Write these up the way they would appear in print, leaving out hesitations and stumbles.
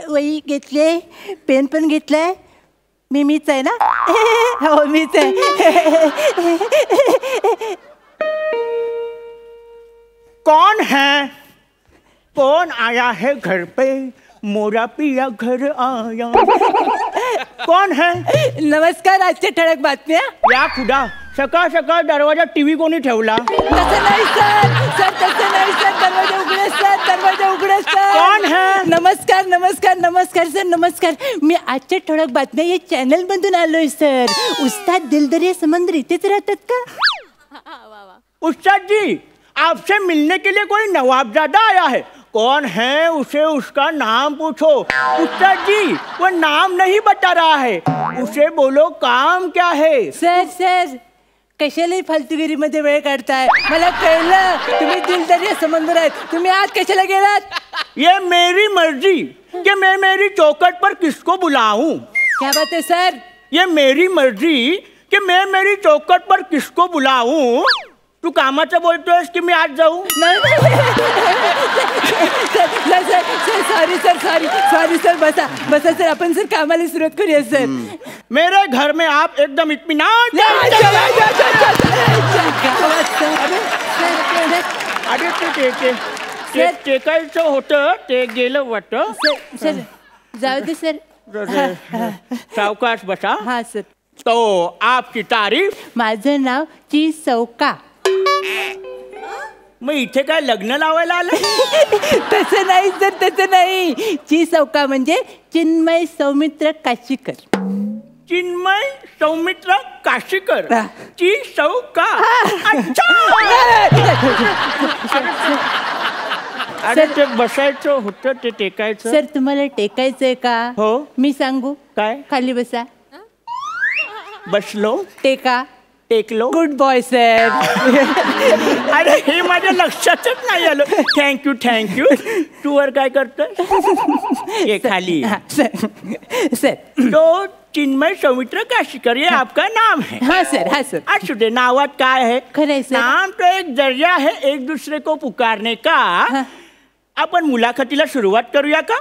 वही घेतले, पेन पण घेतलाय. मीच आहे ना? हो मीच आहे. कौन है? कौन आया है घर पे? मोरा पिया घर आया. कौन है? नमस्कार. आजच्या ठळक बातम्या. या खुदा, सकाळ सकाळ दरवाजात टीव्ही कोणी ठेवला? तसं नाही सर. सर तसं नाही सर. दरवाजा उघडा सर. दरवाजा उघडा सर. कौन है? नमस्कार नमस्कार नमस्कार सर. नमस्कार. मी आजच्या ठळक बातम्या या चॅनल मधून आलोय सर. उस्ताद दिलदरिया समंदर इथेच राहतात का? उस्ताद जी, आपसे मिलने के लिए कोई नवाबजादा आया है. कौन है? उसे उसका नाम पूछो. उस्ताद जी, वो नाम नहीं बता रहा है. उसे बोलो काम क्या है. सर सर कशालाही फालतूगिरीमध्ये वेळ काढताय. मला कळलं तुम्ही दिलदरिया समंदर आहेत. तुम्ही आज कशाला गेलात? ये मेरी मर्जी कि मैं मेरी चौखट पर किसको बुलाऊं. क्या बात है सर? ये मेरी मर्जी कि मैं मेरी चौखट पर किसको बुलाऊं. तू कामाचं बोलतोयस की मी आज जाऊ? Sorry sir. बसा सर. आपण सर कामाला सुरुवात करूया सर. मेरे घर में आप एकदम इत्मीनान. अरे ते टेकायचं होतं ते गेलं वाटतं. सर जाऊ दे सर. सावकाश बसा. हा सर. तो आपकी तारीफ. माझं नाव चिसौका. मग इथे काय लग्न लावायला आलं? तसं नाही सर. तसं नाही. चिसौका म्हणजे चिन्मय सौमित्र काशीकर. चिन्मय सौमित्र काशीकर. चिसौका. अच्छा. अरे ते बसायचं होतं ते टेकायचं. सर तुम्हाला टेकायचंय का? हो. मी सांगू काय? खाली बसा. बसलो. टेका. टेकलो. Good boy sir. अरे हे माझ्या लक्षातच नाही आलं. थँक्यू. तू वर काय करतोय? ये खाली. सर तो चिन्मय सौमित्र काशीकर ये आपका नाम है? हाँ सर. असू दे. नावात काय है? खरंय सर. नाम तो एक जरिया है एक दूसरे को पुकारने का. आपण मुलाखतीला सुरुवात करूया का?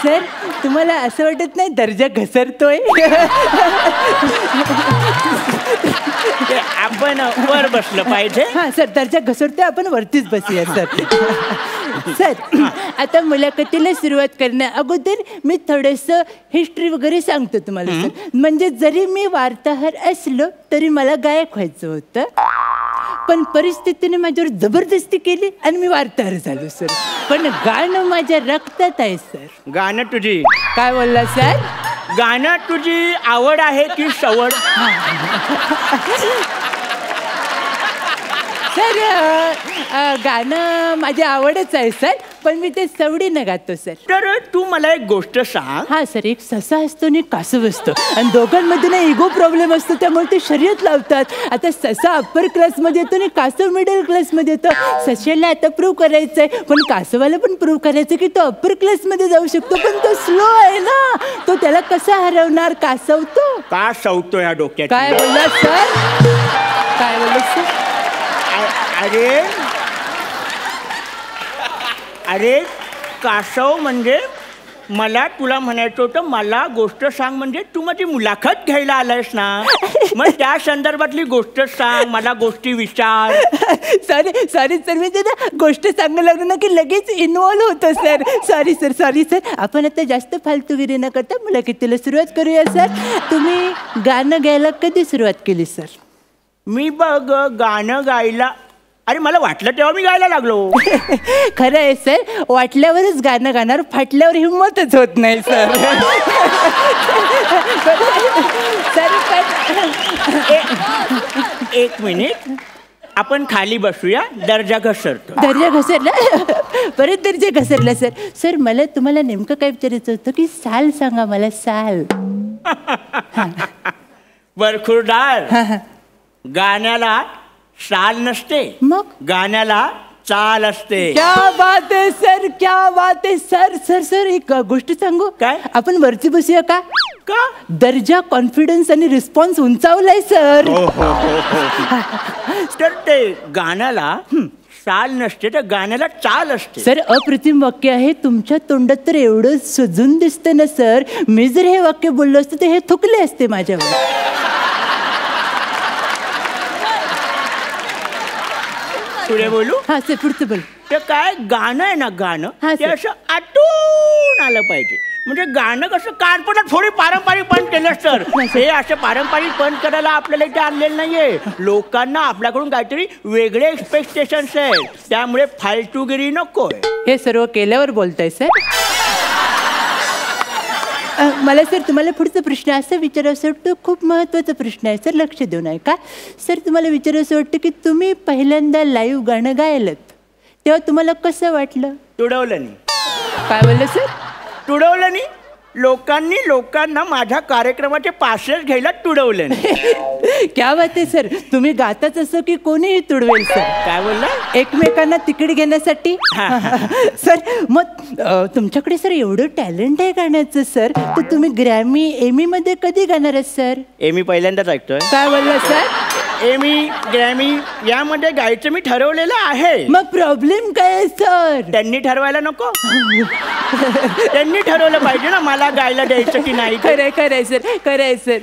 सर तुम्हाला असं वाटत नाही दर्जा घसरतोय? आपण वर बसलं पाहिजे. हा सर. दर्जा घसरतोय. आपण वरतीच बसूया सर. सर आता मुलाखतीला सुरुवात करण्या अगोदर मी थोडंसं हिस्ट्री वगैरे सांगतो तुम्हाला सर. म्हणजे जरी मी वार्ताहर असलो तरी मला गायक व्हायचं होतं. पण परिस्थितीने माझ्यावर जबरदस्ती केली आणि मी वार्ताहर झालो सर. पण गाणं माझ्या रक्तात आहे सर. गाणं तुझी. काय बोलला सर? गाणं तुझी आवड आहे की सवड? सर गाणं माझी आवडच आहे सर. पण मी ते सवडीनं गातो सर. तर तू मला एक गोष्ट सांग. हा सर. एक ससा असतो आणि कासव असतो आणि दोघांमध्ये ना इगो प्रॉब्लेम असतो. त्यामुळे ते शर्यत लावतात. आता ससा अप्पर क्लासमध्ये येतो आणि कासव मिडल क्लासमध्ये येतो. सशाला आता प्रूव्ह करायचंय पण कासवाला पण प्रूव्ह करायचं की तो अप्पर क्लासमध्ये जाऊ शकतो. पण तो स्लो आहे ना. तो त्याला कसा हरवणार? कासव तो का सवतो या डोक्यात? काय बोलला सर? काय बोलला सर? अरे कासव म्हणजे मला तुला म्हणायचं होतं मला गोष्ट सांग. म्हणजे तू माझी मुलाखत घ्यायला आलायस ना. मग त्या संदर्भातली गोष्ट सांग. मला गोष्टी विचार. Sorry sir. मी ते ना गोष्ट सांगायला लागलो ना की लगेच इन्व्हॉल्व होतं सर. Sorry sir. आपण आता जास्त फालतूगिरी न करता मुलाखतीला सुरुवात करूया सर. तुम्ही गाणं गायला कधी सुरुवात केली सर? मी बघ गाणं गायला. अरे मला वाटलं तेव्हा मी गायला लागलो. खरं आहे सर. वाटल्यावरच गाणं गाणार. फाटल्यावर हिंमतच होत नाही सर. एक मिनिट. आपण खाली बसूया. दर्जा घसरतो. दर्जा घसरला? परत दर्जा घसरला सर. सर मला तुम्हाला नेमकं काय विचारायचं होतं की साल सांगा मला. साल. बरखुरदार. गाण्याला साल नसते. मग गाण्याला चाल असते. क्या बात है सर. क्या बात है सर. सर एक गोष्ट सांगू? काय? आपण वरती बसूया का? का? दर्जा, कॉन्फिडन्स आणि रिस्पॉन्स उंचावलाय सर. तर ते गाण्याला चाल नसते, तर गाण्याला चाल असते. सर अप्रतिम वाक्य आहे. तुमच्या तोंडात तर एवढं सजून दिसतं ना सर. मी जर हे वाक्य बोललो असते तर हे थुकले असते माझ्यावर. पुढे बोलू? हा सर पुढचं बोल. ते काय गाणं आहे ना, गाणं हा, ते सर. असं आटून आलं पाहिजे. म्हणजे गाणं कसं कानपणात थोडी पारंपरिक पण केलं सर. हे असं पारंपरिक पण करायला आपल्याला इथे आणलेलं नाहीये. लोकांना आपल्याकडून काहीतरी वेगळे एक्सपेक्टेशन्स आहेत, त्यामुळे फालतूगिरी नकोय. हे सर्व केल्यावर बोलताय सर. मला सर तुम्हाला पुढचा प्रश्न असं विचारावं वाटतं. खूप महत्त्वाचा प्रश्न आहे सर, लक्ष देऊन ऐका. सर तुम्हाला विचारावं वाटतं की तुम्ही पहिल्यांदा लाईव्ह गाणं गायलत तेव्हा तुम्हाला कसं वाटलं? तुडवलं नाही. काय बोललं सर? तुडवलं नाही. लोकांना माझ्या कार्यक्रमाचे पासेस घ्यायला तुडवलं नाही. क्या बात आहे सर. तुम्ही गाताच असं की कोणीही तुडवेल सर. काय बोलला? एकमेकांना तिकीट घेण्यासाठी. सर मग तुमच्याकडे सर एवढं टॅलेंट आहे गाण्याचं सर, तर तुम्ही ग्रॅमी एमी मध्ये कधी गाणार आहे सर? एमी पहिल्यांदाच ऐकतोय. काय बोलला सर? एमी ग्रॅमी यामध्ये गायचं मी ठरवलेलं आहे. मग प्रॉब्लेम काय आहे सर? त्यांनी ठरवायला नको? त्यांनी ठरवलं पाहिजे ना मला गायला द्यायचं की नाही. खरंय खरंय सर, खरंय सर.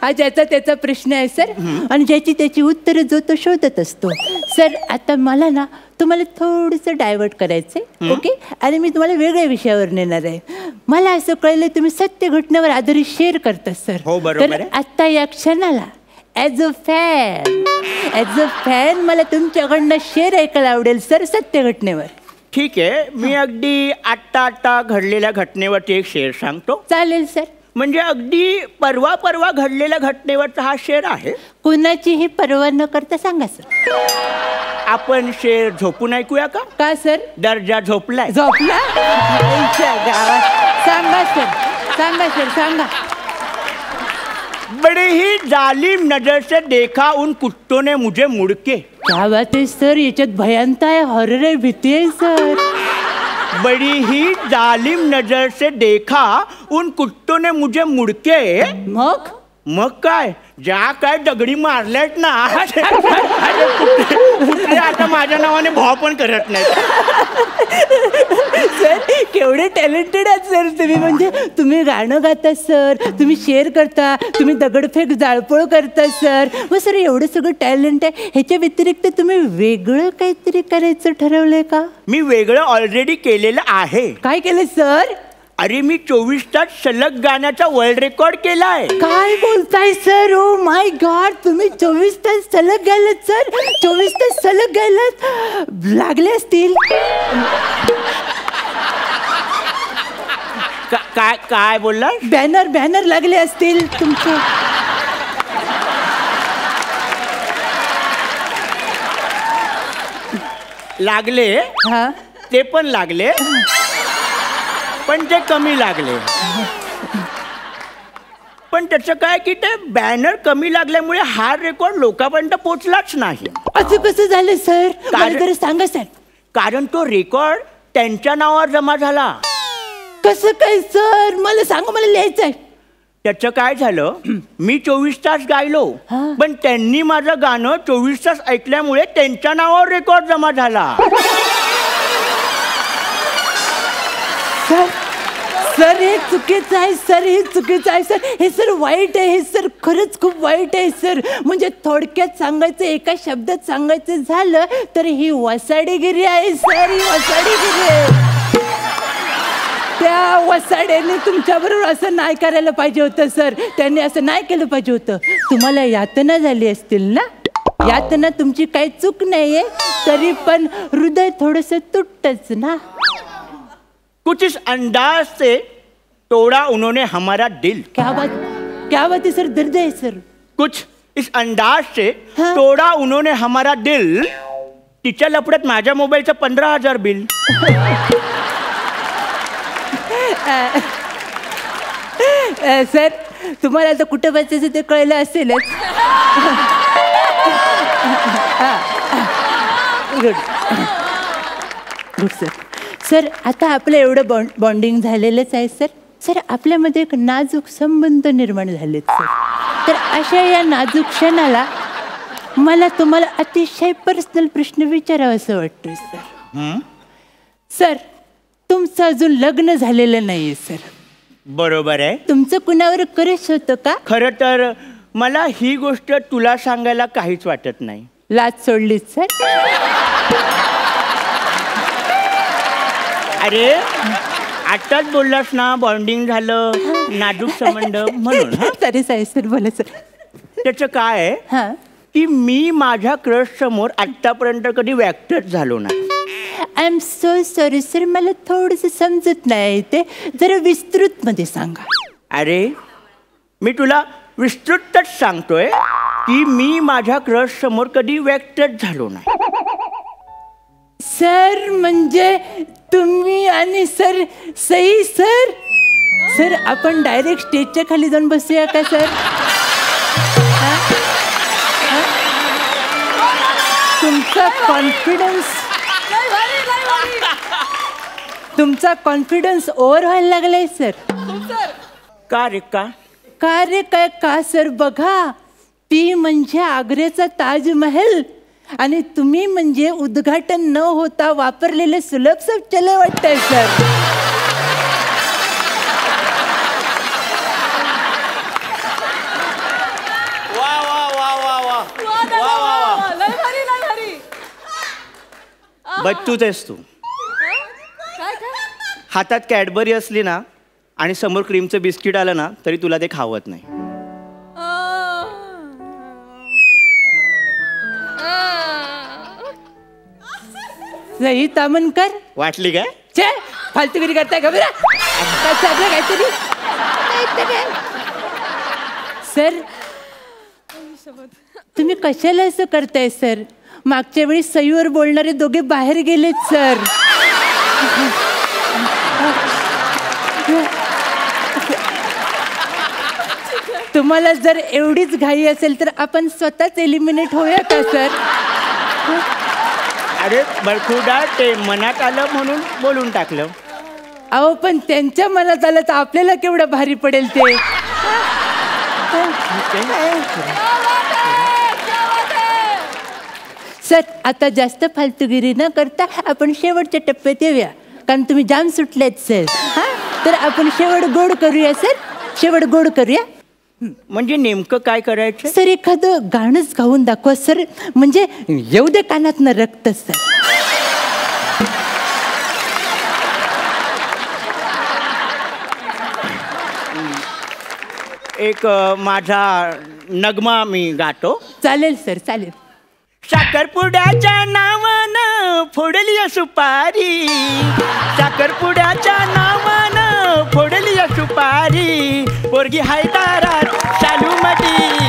हा ज्याचा त्याचा प्रश्न आहे सर, आणि ज्याची त्याची उत्तरं जो तो शोधत असतो सर. आता मला ना तुम्हाला थोडंसं डायव्हर्ट करायचंय, ओके? आणि मी तुम्हाला वेगळ्या विषयावर नेणार आहे. मला असं कळलं तुम्ही सत्य घटनेवर आधारित शेअर करता सर. हो बरोबर तर आता या क्षणाला ॲज अ फॅन मला तुमच्याकडनं शेअर ऐकायला आवडेल सर सत्य घटनेवर. ठीक आहे, मी अगदी आत्ता घडलेल्या घटनेवरती एक शेअर सांगतो. चालेल सर. म्हणजे अगदी परवा घडलेल्या घटनेवरचा हा शेअर आहे. कुणाचीही पर्वा न करता सांगा सर. आपण शेअर झोपून ऐकूया का? का सर? दर्जा झोपलाय. झोपला गावात. सांगा सर, सांगा सर, सांगा. बड़ी ही जालिम नजर से देखा उन कुत्तों ने मुझे मुड़के. क्या बात आहे सर, याच्यात भयांत आहे, हॉरर आहे, भीती आहे सर. बड़ी ही जालिम नजर से देखा उन कुत्तों ने मुझे मुड़के. मग काय ज्या काय दगडी मारल्यात ना, कुत्रे आता माझ्या नावाने भाव पण करत नाही. सर केवढे टॅलेंटेड आहात सर तुम्ही. म्हणजे तुम्ही गाणं गाता सर, तुम्ही शेअर करता, तुम्ही दगडफेक जाळपोळ करता सर. मग सर एवढं सगळं टॅलेंट आहे, ह्याच्या व्यतिरिक्त तुम्ही वेगळं काहीतरी करायचं ठरवलंय का? मी वेगळं ऑलरेडी केलेलं आहे. काय केलं सर? अरे मी 24 तास सलग गाण्याचा वर्ल्ड रेकॉर्ड केलाय. काय बोलताय सर? ओ माय गॉड, तुम्ही 24 तास सलग गायलात सर? 24 तास सलग गायलात? लागले असतील. काय बोलला? बॅनर लागले असतील तुमचे. लागले. हा ते पण लागले, पण ते कमी लागले. पण त्याचं काय की ते बॅनर कमी लागल्यामुळे हा रेकॉर्ड लोकांपर्यंत पोहोचलाच नाही. असं कसं झालं सर? मला जरा सांगा सर. कारण तो रेकॉर्ड त्यांच्या नावावर जमा झाला. कसं काय सर? मला सांगा, मला लिहायचंय. त्याचं काय झालं, मी 24 तास गायलो, पण त्यांनी माझं गाणं 24 तास ऐकल्यामुळे त्यांच्या नावावर रेकॉर्ड जमा झाला. सर हे चुकीचं आहे सर, हे चुकीचं आहे सर. हे सर वाईट आहे, हे सर खरंच खूप वाईट आहे सर. म्हणजे थोडक्यात सांगायचं, एका शब्दात सांगायचं झालं तर ही वसाडेगिरी आहे सर, ही वसाडेगिरी आहे. त्या वसाड्याने तुमच्याबरोबर असं नाही करायला पाहिजे होतं सर. त्यांनी असं नाही केलं पाहिजे होतं. तुम्हाला यातना झाली असतील ना? यातना तुमची काही चूक नाहीये, तरी पण हृदय थोडंसं तुटतच ना. कुछ इस अंदाज से तोड़ा उन्होंने हमारा दिल. क्या बात है सर, दर्द है सर. कुछ इस अंदाज से तोड़ा उन्होंने हमारा दिल. तिच्या लपड्यात माझ्या मोबाईलचं 15,000 बिल. सर तुम्हाला आता कुठं बसायचं ते कळलं असेलच. Good sir. सर आता आपलं एवढं बॉन्डिंग झालेलंच आहे सर. सर आपल्यामध्ये एक नाजूक संबंध निर्माण झालेत सर. तर अशा या नाजूक क्षणाला मला तुम्हाला अतिशय पर्सनल प्रश्न विचारावा असं वाटतोय सर. सर तुमचं अजून लग्न झालेलं नाहीये सर. बरोबर आहे. तुमचं कुणावर क्रश होतं का? खरं तर मला ही गोष्ट तुला सांगायला काहीच वाटत नाही. लाज सोडलीत सर. अरे आताच बोललास ना बॉन्डिंग झालं नाजूक संबंध म्हणून. सॉरी साहेब सर बोला सर. त्याचं काय आहे हां की मी माझ्या क्रश समोर आतापर्यंत कधी व्यक्तच झालो नाही. I am so sorry sir. मला थोडंसं समजत नाही ते जरा विस्तृत मध्ये सांगा. अरे मी तुला विस्तृतच सांगतोय की मी माझ्या क्रश समोर कधी व्यक्तच झालो नाही. सर म्हणजे तुम्ही आणि सर सई सर. सर आपण डायरेक्ट स्टेजच्या खाली जाऊन बसूया का सर? तुमचा कॉन्फिडन्स ओव्हर व्हायला लागलाय सर. का रे का? का रे काय का सर? बघा ती म्हणजे आग्र्याचा ताजमहल आणि तुम्ही म्हणजे उद्घाटन न होता वापरलेले सुलभ शौचालय वाटतंय सर. बच्चूच आहेस तू. हातात कॅडबरी असली ना आणि समोर क्रीमचं बिस्किट आलं ना तरी तुला ते खावत नाही. सई तामनकर वाटली काय? छे फालतूगिरी करताय का बरं? काहीतरी सर तुम्ही कशाला असं करताय सर? मागच्या वेळी सईवर बोलणारे दोघे बाहेर गेलेत सर. तुम्हाला जर एवढीच घाई असेल तर आपण स्वतःच एलिमिनेट होऊया का सर? अरे बरखुदा ते मनात आलं म्हणून बोलून टाकलं. अहो पण त्यांच्या मनात आलं तर आपल्याला केवढं भारी पडेल ते. सर आता जास्त फालतूगिरी न करता आपण शेवटच्या टप्प्यात येऊया कारण तुम्ही जाम सुटलेत सर. हां तर आपण शेवट गोड करूया सर. शेवट गोड करूया. म्हणजे नेमकं काय करायचं सर? एखादं गाणंच गाऊन दाखवा सर. म्हणजे येऊ दे कानातनं रक्त सर. एक माझा नगमा मी गातो. चालेल सर चालेल. साखरपुड्याच्या नावानं फोडली सुपारी. साखरपुड्याच्या नावानं फोडली सुपारी. पोरगी हाय दारात शालू मधी